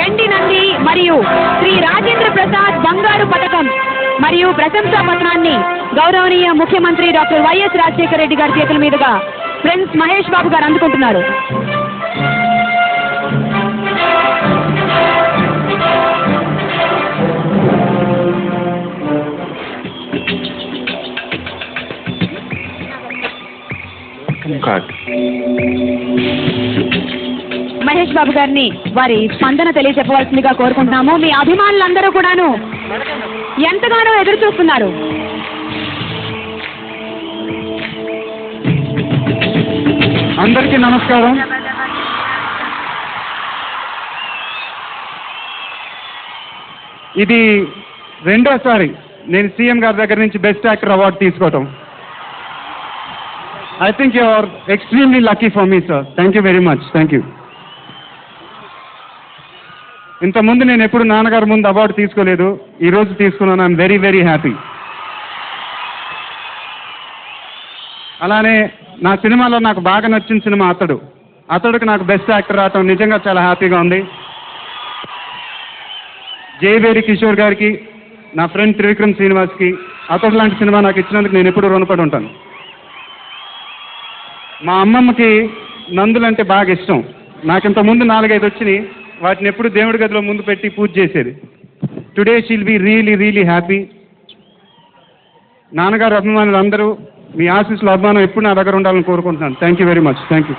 వెండి నంది మరియు శ్రీ రాజేంద్ర ప్రసాద్ బంగారు పథకం మరియు ప్రశంసా పత్రాన్ని గౌరవనీయ ముఖ్యమంత్రి డాక్టర్ వైఎస్ రాజశేఖర రెడ్డి గారి చేతుల మీదుగా ప్రిన్స్ మహేష్ బాబు గారు అందుకుంటున్నారు. మహేష్ బాబు గారిని వారి స్పందన తెలియజెప్పవలసిందిగా కోరుకుంటున్నాము. మీ అభిమానులందరూ కూడాను ఎంతగానో ఎదురు చూస్తున్నారు. అందరికీ నమస్కారం. ఇది రెండోసారి నేను సీఎం గారి దగ్గర నుంచి బెస్ట్ యాక్టర్ అవార్డు తీసుకోవటం. I think you are extremely lucky for me, sir. Thank you very much. Thank you. ఇంతకుముందు నేను ఎప్పుడు నాన్నగారి ముందు అవార్డు తీసుకోలేదు. ఈరోజు తీసుకున్నాను. I'm very very happy. అలానే నా సినిమాలో నాకు బాగా నచ్చిన సినిమా అతడుకి నాకు బెస్ట్ యాక్టర్ రావటం నిజంగా చాలా హ్యాపీగా ఉంది. జయవేరి కిషోర్ గారికి, నా ఫ్రెండ్ త్రివిక్రమ్ శ్రీనివాస్కి అతడు లాంటి సినిమా నాకు ఇచ్చినందుకు నేను ఎప్పుడూ రుణపడి ఉంటాను. మా అమ్మమ్మకి నందులంటే బాగా ఇష్టం. నాకింత ముందు 4-5 వచ్చినాయి. వాటిని ఎప్పుడు దేవుడి గదిలో ముందు పెట్టి పూజ చేసేది. Today shall be really really happy. నాన్నగారు అభిమానులు అందరూ మీ ఆశీస్సులు అభిమానం ఎప్పుడు నా దగ్గర ఉండాలని కోరుకుంటున్నాను. Thank you very much. Thank you.